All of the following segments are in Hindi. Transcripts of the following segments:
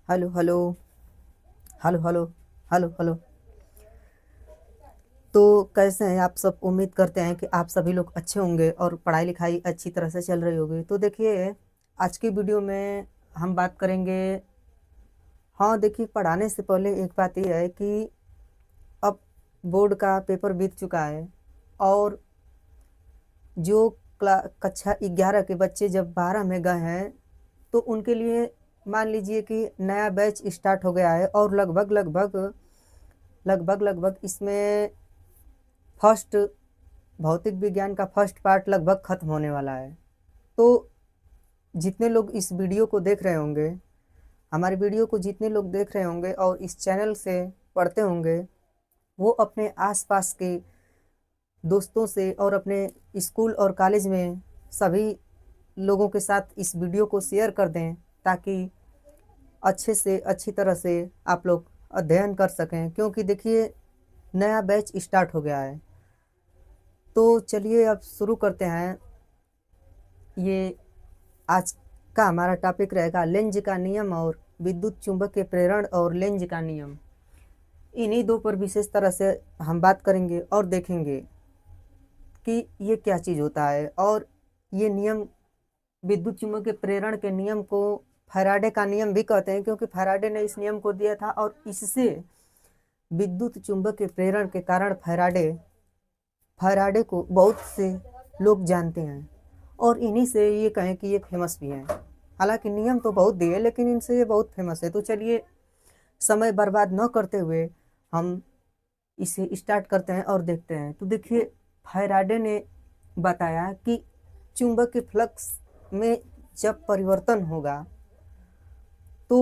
Hello hello hello hello hello hello. तो कैसे हैं आप सब? उम्मीद करते हैं कि आप सभी लोग अच्छे होंगे और पढ़ाई लिखाई अच्छी तरह से चल रही होगी। तो देखिए, आज की वीडियो में हम बात करेंगे। हाँ देखिए, पढ़ाने से पहले एक बात यह है कि अब बोर्ड का पेपर बीत चुका है और जो कक्षा 11 के बच्चे जब 12 में गए हैं तो उनके लिए मान लीजिए कि नया बैच स्टार्ट हो गया है और लगभग लगभग लगभग लगभग इसमें फर्स्ट भौतिक विज्ञान का फर्स्ट पार्ट लगभग खत्म होने वाला है। तो जितने लोग इस वीडियो को देख रहे होंगे, हमारे वीडियो को जितने लोग देख रहे होंगे और इस चैनल से पढ़ते होंगे, वो अपने आसपास के दोस्तों से और अपने स्कूल और कॉलेज में सभी लोगों के साथ इस वीडियो को शेयर कर दें ताकि अच्छे से अच्छी तरह से आप लोग अध्ययन कर सकें। क्योंकि देखिए, नया बैच स्टार्ट हो गया है। तो चलिए अब शुरू करते हैं। ये आज का हमारा टॉपिक रहेगा लेंज का नियम और विद्युत चुंबकीय प्रेरण और लेंज का नियम। इन्हीं दो पर विशेष तरह से हम बात करेंगे और देखेंगे कि ये क्या चीज़ होता है। और ये नियम, विद्युत चुंबकीय प्रेरण के नियम को फैराडे का नियम भी कहते हैं, क्योंकि फैराडे ने इस नियम को दिया था और इससे विद्युत चुंबकीय प्रेरण के कारण फैराडे फैराडे को बहुत से लोग जानते हैं और इन्हीं से ये कहें कि ये फेमस भी हैं। हालांकि नियम तो बहुत दिए लेकिन इनसे ये बहुत फेमस है। तो चलिए, समय बर्बाद न करते हुए हम इसे स्टार्ट करते हैं और देखते हैं। तो देखिए, फैराडे ने बताया कि चुंबकीय फ्लक्स में जब परिवर्तन होगा तो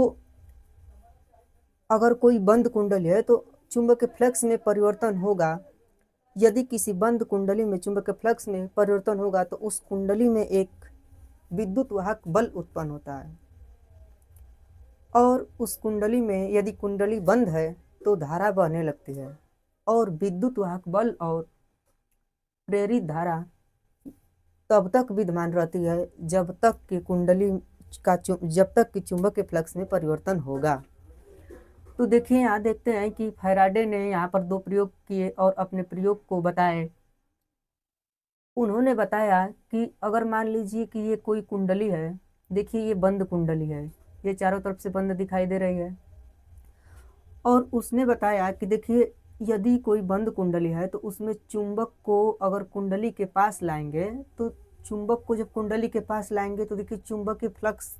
अगर कोई बंद कुंडली है तो चुंबकीय फ्लक्स में परिवर्तन होगा। यदि किसी बंद कुंडली में चुंबकीय फ्लक्स में परिवर्तन होगा तो उस कुंडली में एक विद्युत वाहक बल उत्पन्न होता है और उस कुंडली में यदि कुंडली बंद है तो धारा बहने लगती है और विद्युत वाहक बल और प्रेरित धारा तब तक विद्यमान रहती है जब तक कि कुंडली जब तक कि चुंबकीय फ्लक्स में परिवर्तन होगा। तो देखिए, यहाँ देखते हैं कि फैराडे ने यहाँ पर दो प्रयोग किए और अपने प्रयोग को बताए। उन्होंने बताया कि अगर मान लीजिए कि ये कोई कुंडली है, देखिए ये बंद कुंडली है, ये चारों तरफ से बंद दिखाई दे रही है। और उसने बताया कि देखिए, यदि कोई बंद कुंडली है तो उसमें चुंबक को अगर कुंडली के पास लाएंगे तो चुंबक को जब कुंडली के पास लाएंगे तो देखिए चुंबकीय फ्लक्स,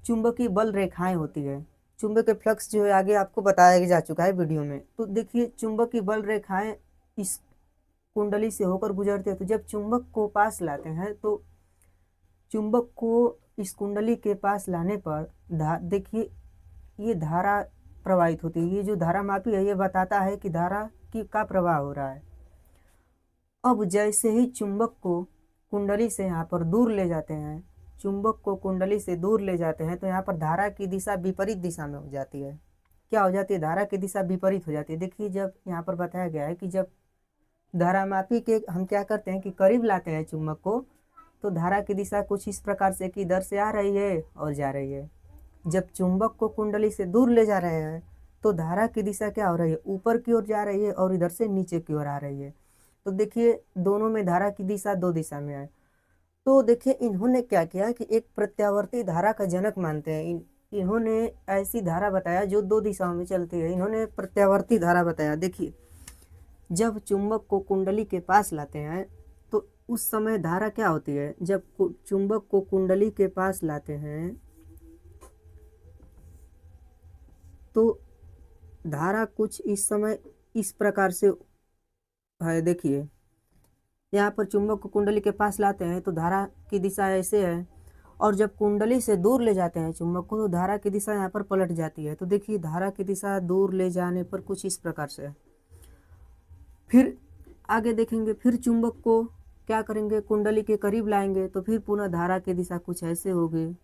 चुंबकीय बल रेखाएं होती है। चुंबकीय फ्लक्स जो है आगे आपको बताया जा चुका है वीडियो में। तो देखिए, चुंबकीय बल रेखाएं इस कुंडली से होकर गुजरते हैं। तो जब चुंबक को पास लाते हैं तो चुंबक को इस कुंडली के पास लाने पर देखिए ये धारा प्रवाहित होती है। ये जो धारा मापी है ये बताता है कि धारा की का प्रवाह हो रहा है। अब जैसे ही चुंबक को कुंडली से यहाँ पर दूर ले जाते हैं, चुंबक को कुंडली से दूर ले जाते हैं तो यहाँ पर धारा की दिशा विपरीत दिशा में हो जाती है। क्या हो जाती है? धारा की दिशा विपरीत हो जाती है। देखिए, जब यहाँ पर बताया गया है कि जब धारामापी के हम क्या करते हैं कि करीब लाते हैं चुंबक को, तो धारा की दिशा कुछ इस प्रकार से कि इधर से आ रही है और जा रही है। जब चुंबक को कुंडली से दूर ले जा रहे हैं तो धारा की दिशा क्या हो रही है? ऊपर की ओर जा रही है और इधर से नीचे की ओर आ रही है। तो देखिए, दोनों में धारा की दिशा दो दिशा में है। तो देखिए, इन्होंने क्या किया कि एक प्रत्यावर्ती धारा का जनक मानते हैं। इन्होंने ऐसी धारा बताया जो दो दिशाओं में चलती है। इन्होंने प्रत्यावर्ती धारा बताया। देखिए, जब चुंबक को कुंडली के पास लाते हैं तो उस समय धारा क्या होती है? जब चुंबक को कुंडली के पास लाते हैं तो धारा कुछ इस समय इस प्रकार से है। देखिए, यहाँ पर चुंबक को कुंडली के पास लाते हैं तो धारा की दिशा ऐसे है और जब कुंडली से दूर ले जाते हैं चुंबक को तो धारा की दिशा यहाँ पर पलट जाती है। तो देखिए, धारा की दिशा दूर ले जाने पर कुछ इस प्रकार से है। फिर आगे देखेंगे, फिर चुंबक को क्या करेंगे? कुंडली के करीब लाएंगे तो फिर पुनः धारा की दिशा कुछ ऐसे होगी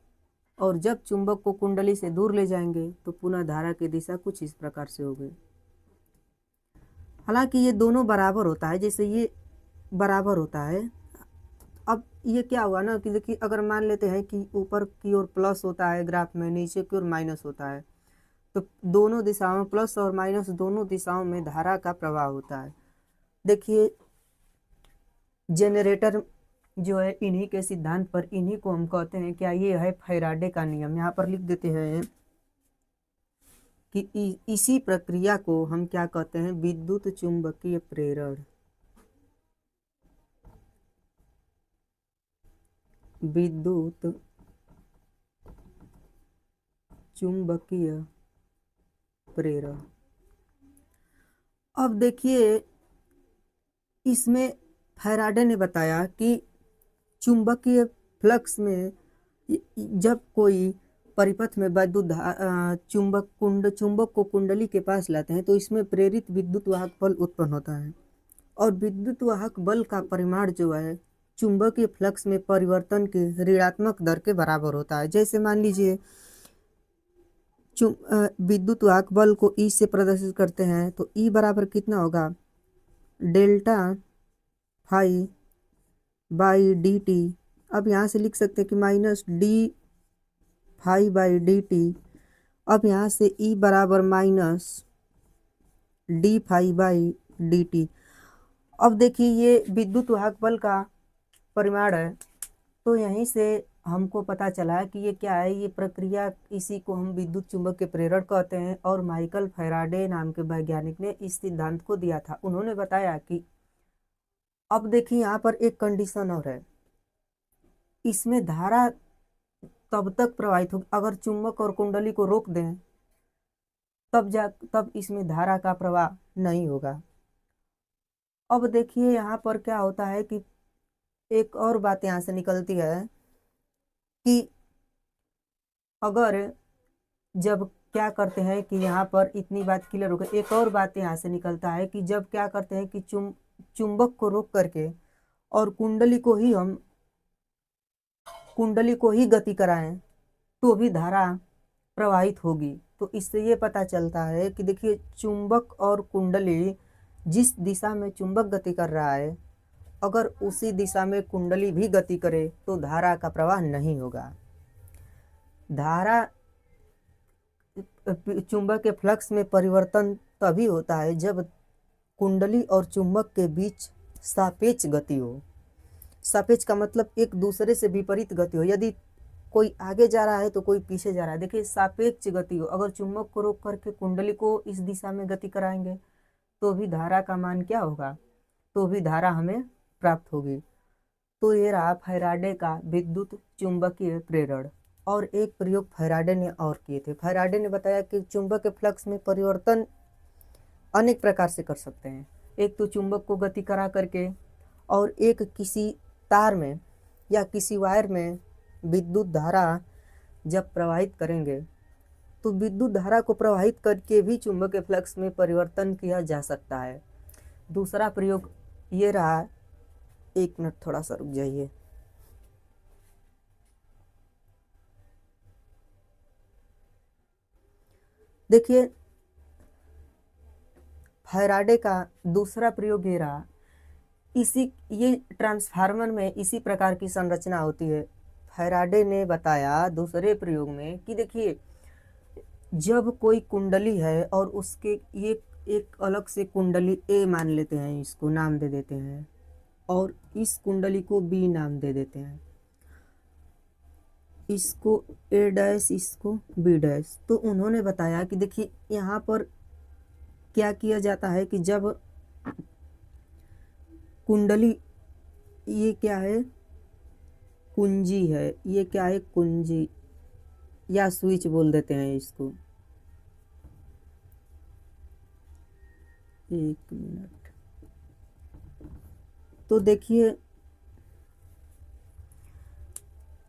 और जब चुंबक को कुंडली से दूर ले जाएंगे तो पुनः धारा की दिशा कुछ इस प्रकार से होगी। हालांकि ये दोनों बराबर होता है, जैसे ये बराबर होता है अब ये क्या हुआ ना कि देखिए अगर मान लेते हैं कि ऊपर की ओर प्लस होता है ग्राफ में, नीचे की ओर माइनस होता है, तो दोनों दिशाओं प्लस और माइनस दोनों दिशाओं में धारा का प्रवाह होता है। देखिए जेनरेटर जो है इन्हीं के सिद्धांत पर, इन्हीं को हम कहते हैं, क्या ये है फैराडे का नियम। यहाँ पर लिख देते हैं कि इसी प्रक्रिया को हम क्या कहते हैं, विद्युत चुंबकीय प्रेरण। विद्युत चुंबकीय प्रेरण। अब देखिए इसमें फैराडे ने बताया कि चुंबकीय फ्लक्स में जब कोई परिपथ में विद्युत चुंबक को कुंडली के पास लाते हैं तो इसमें प्रेरित विद्युत वाहक बल उत्पन्न होता है, और विद्युत वाहक बल का परिमाण जो है चुंबकीय फ्लक्स में परिवर्तन के ऋणात्मक दर के बराबर होता है। जैसे मान लीजिए विद्युत वाहक बल को ई से प्रदर्शित करते हैं तो ई बराबर कितना होगा, delta phi by d t. अब यहाँ से लिख सकते हैं कि minus d phi by d t. अब यहाँ से ई बराबर minus d phi by d t. अब देखिए ये विद्युत वाहक बल का परिमाण है, तो यहीं से हमको पता चला कि ये क्या है, ये प्रक्रिया, इसी को हम विद्युत चुंबक के प्रेरण कहते हैं। और माइकल फैराडे नाम के वैज्ञानिक ने इस सिद्धांत को दिया था। उन्होंने बताया कि अब देखिए यहाँ पर एक कंडीशन और है, इसमें धारा तब तक प्रवाहित होगी अगर चुंबक और कुंडली को रोक दें, तब इसमें धारा का प्रवाह नहीं होगा। अब देखिए यहाँ पर क्या होता है कि एक और बात यहाँ से निकलती है कि अगर जब क्या करते हैं कि यहाँ पर इतनी बात क्लियर हो गई, एक और बात यहाँ से निकलता है कि जब क्या करते हैं कि चुंबक को रोक करके और कुंडली को ही गति कराएं तो भी धारा प्रवाहित होगी। तो इससे ये पता चलता है कि देखिए चुंबक और कुंडली, जिस दिशा में चुंबक गति कर रहा है अगर उसी दिशा में कुंडली भी गति करे तो धारा का प्रवाह नहीं होगा। धारा चुंबक के फ्लक्स में परिवर्तन तभी होता है जब कुंडली और चुंबक के बीच सापेक्ष गति हो। सापेक्ष का मतलब एक दूसरे से विपरीत गति हो, यदि कोई आगे जा रहा है तो कोई पीछे जा रहा है। देखिए सापेक्ष गति हो, अगर चुंबक को रोक करके कुंडली को इस दिशा में गति कराएंगे तो भी धारा का मान क्या होगा, तो भी धारा हमें प्राप्त होगी। तो ये रहा फैराडे का विद्युत चुंबकीय प्रेरण। और एक प्रयोग फैराडे ने और किए थे। फैराडे ने बताया कि चुंबक के फ्लक्स में परिवर्तन अनेक प्रकार से कर सकते हैं। एक तो चुंबक को गति करा करके, और एक किसी तार में या किसी वायर में विद्युत धारा जब प्रवाहित करेंगे तो विद्युत धारा को प्रवाहित करके भी चुंबक के फ्लक्स में परिवर्तन किया जा सकता है। दूसरा प्रयोग ये रहा, एक मिनट थोड़ा सा रुक जाइए। देखिए फैराडे का दूसरा प्रयोग ये रहा, ये ट्रांसफार्मर में इसी प्रकार की संरचना होती है। फैराडे ने बताया दूसरे प्रयोग में कि देखिए जब कोई कुंडली है और उसके ये एक अलग से कुंडली ए मान लेते हैं, इसको नाम दे देते हैं, और इस कुंडली को बी नाम दे देते हैं, इसको ए डैश, इसको बी डैश। तो उन्होंने बताया कि देखिए यहाँ पर क्या किया जाता है कि जब कुंडली, ये क्या है, कुंजी है, ये क्या है, कुंजी या स्विच बोल देते हैं इसको। एक मिनट। तो देखिए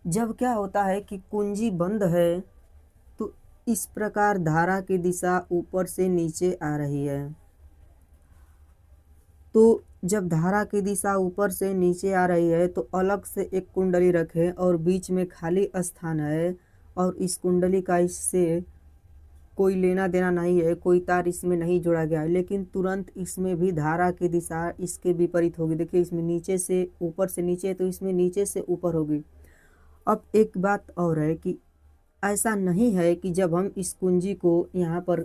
जब क्या होता है कि कुंजी बंद है तो इस प्रकार धारा की दिशा ऊपर से नीचे आ रही है। तो जब धारा की दिशा ऊपर से नीचे आ रही है तो अलग से एक कुंडली रखें और बीच में खाली स्थान है, और इस कुंडली का इससे कोई लेना देना नहीं है, कोई तार इसमें नहीं जोड़ा गया है, लेकिन तुरंत इसमें भी धारा की दिशा इसके विपरीत होगी। देखिए इसमें नीचे से ऊपर से नीचे है, तो इसमें नीचे से ऊपर होगी। अब एक बात और है कि ऐसा नहीं है कि जब हम इस कुंजी को यहाँ पर,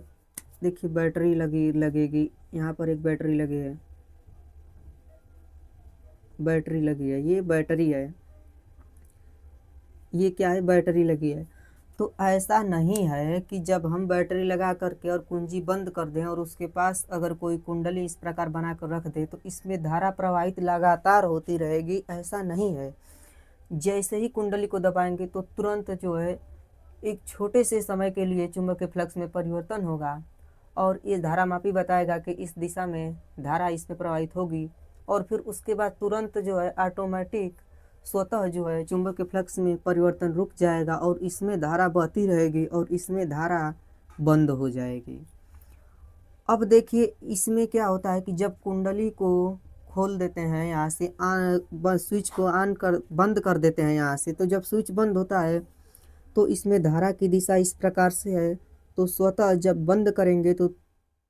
देखिए बैटरी लगेगी, यहाँ पर एक बैटरी लगी है, बैटरी लगी है, ये बैटरी है, ये क्या है, बैटरी लगी है। तो ऐसा नहीं है कि जब हम बैटरी लगा करके और कुंजी बंद कर दें और उसके पास अगर कोई कुंडली इस प्रकार बना कर रख दे तो इसमें धारा प्रवाहित लगातार होती रहेगी, ऐसा नहीं है। जैसे ही कुंडली को दबाएंगे तो तुरंत जो है एक छोटे से समय के लिए चुंबकीय फ्लक्स में परिवर्तन होगा और ये धारामापी बताएगा कि इस दिशा में धारा इसमें प्रवाहित होगी, और फिर उसके बाद तुरंत जो है ऑटोमेटिक स्वतः जो है चुंबकीय फ्लक्स में परिवर्तन रुक जाएगा और इसमें धारा बहती रहेगी और इसमें धारा बंद हो जाएगी। अब देखिए इसमें क्या होता है कि जब कुंडली को खोल देते हैं यहाँ से, स्विच को बंद कर देते हैं यहाँ से, तो जब स्विच बंद होता है तो इसमें धारा की दिशा इस प्रकार से है। तो स्वतः जब बंद करेंगे तो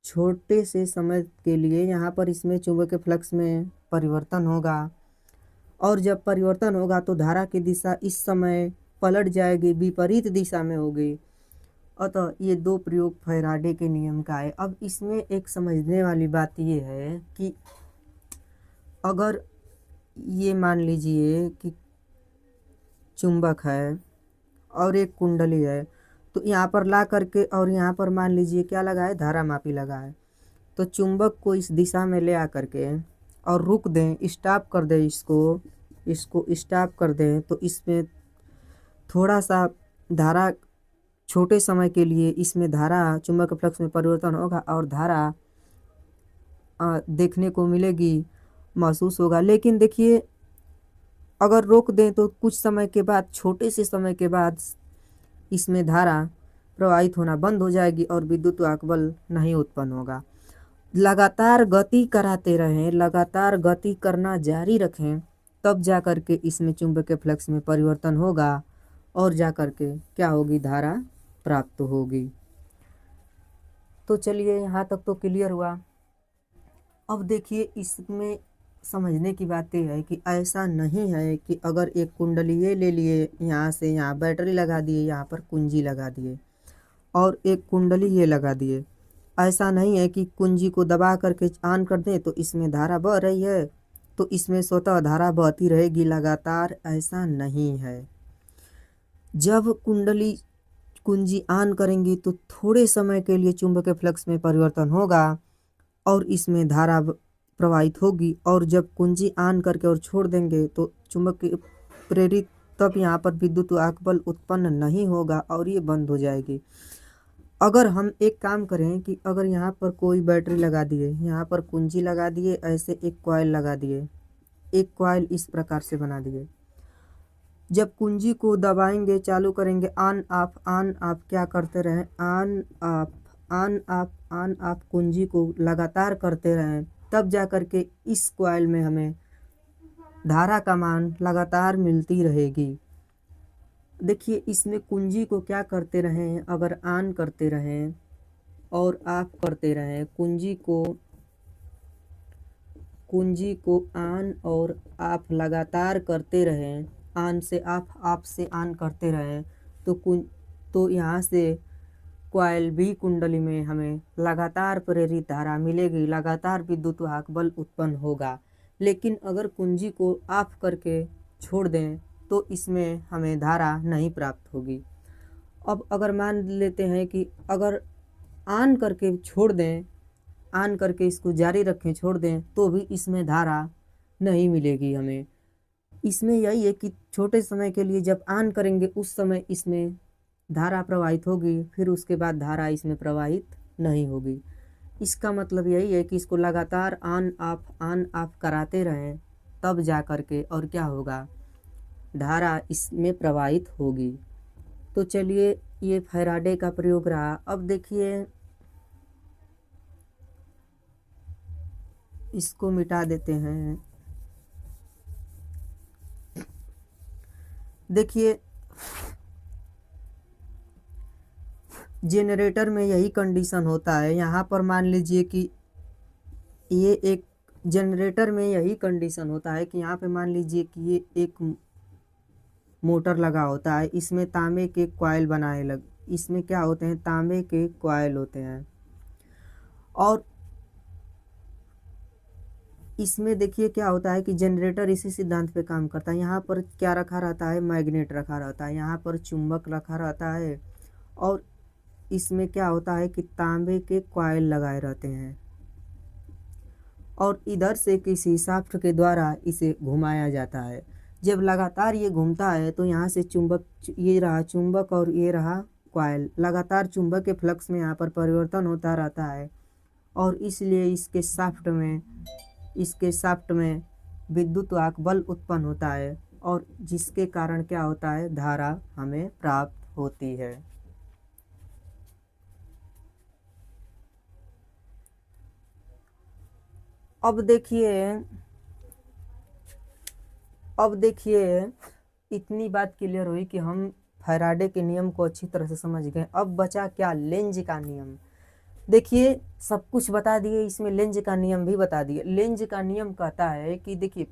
छोटे से समय के लिए यहाँ पर इसमें चुंबकीय फ्लक्स में परिवर्तन होगा, और जब परिवर्तन होगा तो धारा की दिशा इस समय पलट जाएगी, विपरीत दिशा में होगी। अतः ये दो प्रयोग फैराडे के नियम का है। अब इसमें एक समझने वाली बात ये है कि अगर ये मान लीजिए कि चुंबक है और एक कुंडली है, तो यहाँ पर ला करके और यहाँ पर मान लीजिए क्या लगा है, धारामापी लगा है, तो चुंबक को इस दिशा में ले आ करके और रुक दें, स्टॉप कर दें, इसको स्टॉप कर दें, तो इसमें थोड़ा सा धारा, छोटे समय के लिए इसमें धारा चुंबकीय फ्लक्स में परिवर्तन होगा और धारा देखने को मिलेगी, महसूस होगा। लेकिन देखिए अगर रोक दें तो कुछ समय के बाद, छोटे से समय के बाद इसमें धारा प्रवाहित होना बंद हो जाएगी और विद्युत वाहक बल नहीं उत्पन्न होगा। लगातार गति कराते रहें, लगातार गति करना जारी रखें, तब जा कर के इसमें चुंबकीय फ्लक्स में परिवर्तन होगा और जा कर के क्या होगी, धारा प्राप्त होगी। तो चलिए यहाँ तक तो क्लियर हुआ। अब देखिए इसमें समझने की बात यह है कि ऐसा नहीं है कि अगर एक कुंडली ये ले लिए, यहाँ से यहाँ बैटरी लगा दिए, यहाँ पर कुंजी लगा दिए और एक कुंडली ये लगा दिए, ऐसा नहीं है कि कुंजी को दबा करके ऑन कर दें तो इसमें धारा बह रही है तो इसमें स्वतः धारा बहती रहेगी लगातार, ऐसा नहीं है। जब कुंजी ऑन करेंगी तो थोड़े समय के लिए चुंबकीय फ्लक्स में परिवर्तन होगा और इसमें धारा प्रवाहित होगी, और जब कुंजी ऑन करके और छोड़ देंगे तो चुंबकीय प्रेरित, तब यहाँ पर विद्युत वाहक बल उत्पन्न नहीं होगा और ये बंद हो जाएगी। अगर हम एक काम करें कि अगर यहाँ पर कोई बैटरी लगा दिए, यहाँ पर कुंजी लगा दिए, ऐसे एक कॉइल लगा दिए, एक कॉइल इस प्रकार से बना दिए, जब कुंजी को दबाएंगे, चालू करेंगे, ऑन ऑफ क्या करते रहें, ऑन ऑफ कुंजी को लगातार करते रहें, तब जा कर के इस कॉइल में हमें धारा का मान लगातार मिलती रहेगी। देखिए इसमें कुंजी को क्या करते रहें, अगर ऑन करते रहें और ऑफ करते रहें, कुंजी को ऑन और ऑफ लगातार करते रहें, ऑन से ऑफ से ऑन करते रहें, तो यहाँ से कॉइल बी कुंडली में हमें लगातार प्रेरित धारा मिलेगी, लगातार विद्युत वाहक बल उत्पन्न होगा। लेकिन अगर कुंजी को ऑफ करके छोड़ दें तो इसमें हमें धारा नहीं प्राप्त होगी। अब अगर मान लेते हैं कि अगर ऑन करके छोड़ दें, ऑन करके इसको जारी रखें, छोड़ दें, तो भी इसमें धारा नहीं मिलेगी हमें। इसमें यही है कि छोटे समय के लिए जब ऑन करेंगे उस समय इसमें धारा प्रवाहित होगी, फिर उसके बाद धारा इसमें प्रवाहित नहीं होगी। इसका मतलब यही है कि इसको लगातार ऑन ऑफ कराते रहें, तब जा कर के और क्या होगा, धारा इसमें प्रवाहित होगी। तो चलिए ये फैराडे का प्रयोग रहा। अब देखिए इसको मिटा देते हैं। देखिए जनरेटर में यही कंडीशन होता है। यहाँ पर मान लीजिए कि ये एक जनरेटर में यही कंडीशन होता है कि यहाँ पे मान लीजिए कि ये एक मोटर लगा होता है, इसमें तांबे के कॉइल बनाए लग इसमें क्या होते हैं, तांबे के कॉइल होते हैं। और इसमें देखिए क्या होता है कि जनरेटर इसी सिद्धांत पे काम करता है। यहाँ पर क्या रखा रहता है, मैग्नेट रखा रहता है, यहाँ पर चुंबक रखा रहता है, और इसमें क्या होता है कि तांबे के कॉइल लगाए रहते हैं, और इधर से किसी शाफ्ट के द्वारा इसे घुमाया जाता है। जब लगातार ये घूमता है तो यहाँ से चुंबक, ये रहा चुंबक और ये रहा कॉइल, लगातार चुंबक के फ्लक्स में यहाँ पर परिवर्तन होता रहता है, और इसलिए इसके शाफ्ट में विद्युत वाहक बल उत्पन्न होता है, और जिसके कारण क्या होता है, धारा हमें प्राप्त होती है। अब देखिए इतनी बात क्लियर हुई कि हम फैराडे के नियम को अच्छी तरह से समझ गए। अब बचा क्या, लेंज का नियम। देखिए सब कुछ बता दिए, इसमें लेंज का नियम भी बता दिए। लेंज का नियम कहता है कि देखिए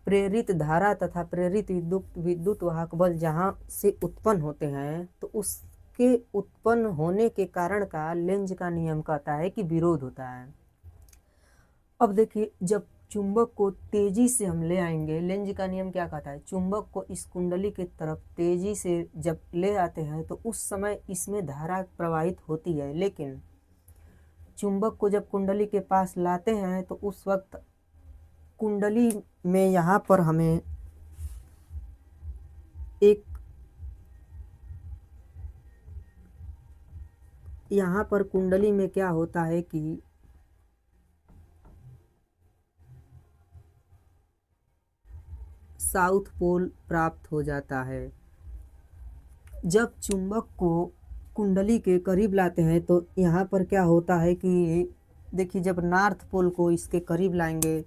प्रेरित धारा तथा प्रेरित विद्युत वाहक बल जहाँ से उत्पन्न होते हैं तो उसके उत्पन्न होने के कारण का लेंज का नियम कहता है कि विरोध होता है। अब देखिए जब चुंबक को तेजी से हम ले आएंगे, लेंज का नियम क्या कहता है, चुंबक को इस कुंडली की तरफ तेजी से जब ले आते हैं तो उस समय इसमें धारा प्रवाहित होती है, लेकिन चुंबक को जब कुंडली के पास लाते हैं तो उस वक्त कुंडली में यहाँ पर हमें यहाँ पर कुंडली में क्या होता है कि साउथ पोल प्राप्त हो जाता है। जब चुंबक को कुंडली के करीब लाते हैं तो यहाँ पर क्या होता है कि देखिए जब नॉर्थ पोल को इसके करीब लाएंगे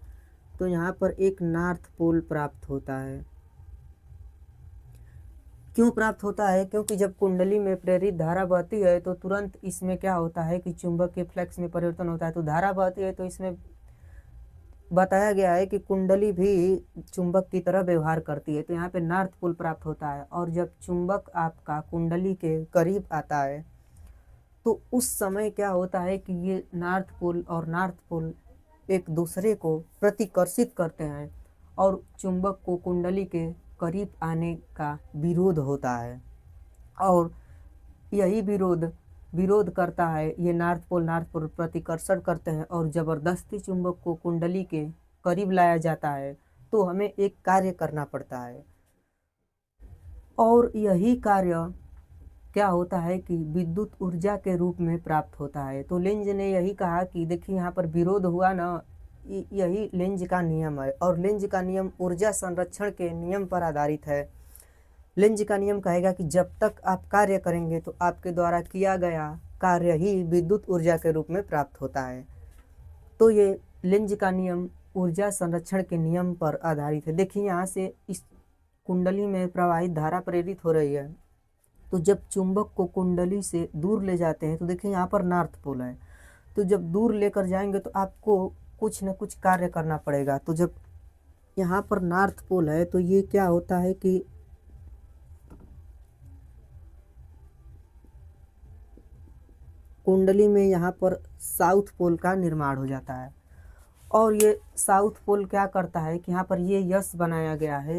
तो यहाँ पर एक नॉर्थ पोल प्राप्त होता है। क्यों प्राप्त होता है, क्योंकि जब कुंडली में प्रेरित धारा बहती है तो तुरंत इसमें क्या होता है कि चुंबक के फ्लक्स में परिवर्तन होता है। तो धारा बहती है तो इसमें बताया गया है कि कुंडली भी चुंबक की तरह व्यवहार करती है, तो यहाँ पे नॉर्थ पोल प्राप्त होता है। और जब चुंबक आपका कुंडली के करीब आता है तो उस समय क्या होता है कि ये नॉर्थ पोल और नॉर्थ पोल एक दूसरे को प्रतिकर्षित करते हैं और चुंबक को कुंडली के करीब आने का विरोध होता है, और यही विरोध करता है। ये नॉर्थ पोल प्रतिकर्षण करते हैं और ज़बरदस्ती चुंबक को कुंडली के करीब लाया जाता है, तो हमें एक कार्य करना पड़ता है, और यही कार्य क्या होता है कि विद्युत ऊर्जा के रूप में प्राप्त होता है। तो लेंज ने यही कहा कि देखिए यहाँ पर विरोध हुआ ना, यही लेंज का नियम है, और लेंज का नियम ऊर्जा संरक्षण के नियम पर आधारित है। लेंज का नियम कहेगा कि जब तक आप कार्य करेंगे तो आपके द्वारा किया गया कार्य ही विद्युत ऊर्जा के रूप में प्राप्त होता है। तो ये लेंज का नियम ऊर्जा संरक्षण के नियम पर आधारित है। देखिए यहाँ से इस कुंडली में प्रवाहित धारा प्रेरित हो रही है, तो जब चुंबक को कुंडली से दूर ले जाते हैं तो देखिए यहाँ पर नॉर्थ पोल है, तो जब दूर लेकर जाएंगे तो आपको कुछ न कुछ कार्य करना पड़ेगा। तो जब यहाँ पर नॉर्थ पोल है तो ये क्या होता है कि कुंडली में यहाँ पर साउथ पोल का निर्माण हो जाता है, और ये साउथ पोल क्या करता है कि यहाँ पर ये यस बनाया गया है,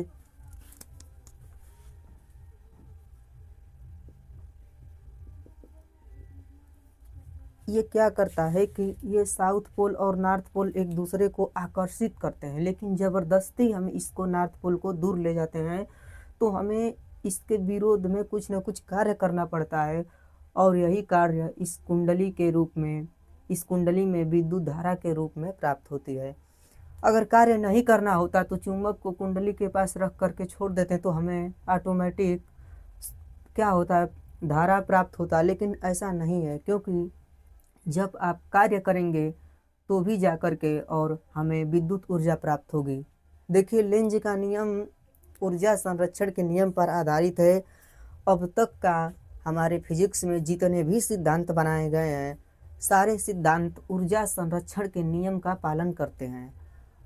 ये क्या करता है कि ये साउथ पोल और नॉर्थ पोल एक दूसरे को आकर्षित करते हैं, लेकिन ज़बरदस्ती हम इसको नॉर्थ पोल को दूर ले जाते हैं, तो हमें इसके विरोध में कुछ न कुछ कार्य करना पड़ता है, और यही कार्य इस कुंडली में विद्युत धारा के रूप में प्राप्त होती है। अगर कार्य नहीं करना होता तो चुंबक को कुंडली के पास रख करके छोड़ देते तो हमें ऑटोमेटिक क्या होता है, धारा प्राप्त होता, लेकिन ऐसा नहीं है, क्योंकि जब आप कार्य करेंगे तो भी जा कर के और हमें विद्युत ऊर्जा प्राप्त होगी। देखिए लेंज का नियम ऊर्जा संरक्षण के नियम पर आधारित है। अब तक का हमारे फिजिक्स में जितने भी सिद्धांत बनाए गए हैं सारे सिद्धांत ऊर्जा संरक्षण के नियम का पालन करते हैं।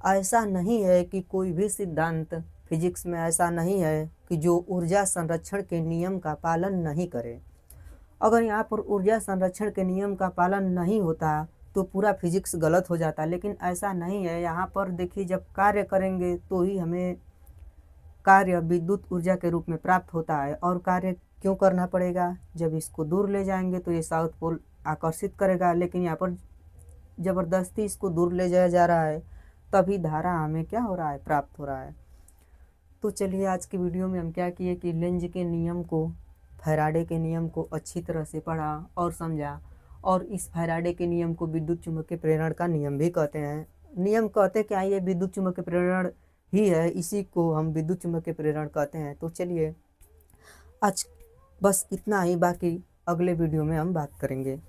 ऐसा नहीं है कि कोई भी सिद्धांत फिजिक्स में ऐसा नहीं है कि जो ऊर्जा संरक्षण के नियम का पालन नहीं करे। अगर यहाँ पर ऊर्जा संरक्षण के नियम का पालन नहीं होता तो पूरा फिजिक्स गलत हो जाता, लेकिन ऐसा नहीं है। यहाँ पर देखिए, जब कार्य करेंगे तो ही हमें कार्य विद्युत ऊर्जा के रूप में प्राप्त होता है। और कार्य क्यों करना पड़ेगा? जब इसको दूर ले जाएंगे तो ये साउथ पोल आकर्षित करेगा, लेकिन यहाँ पर ज़बरदस्ती इसको दूर ले जाया जा रहा है, तभी धारा हमें क्या हो रहा है, प्राप्त हो रहा है। तो चलिए, आज की वीडियो में हम क्या किए कि लेंज के नियम को, फैराडे के नियम को अच्छी तरह से पढ़ा और समझा। और इस फैराडे के नियम को विद्युत चुम्बकीय प्रेरण का नियम भी कहते हैं। नियम कहते क्या, ये विद्युत चुम्बकीय प्रेरण ही है, इसी को हम विद्युत चुम्बकीय प्रेरण कहते हैं। तो चलिए, आज बस इतना ही, बाकी अगले वीडियो में हम बात करेंगे।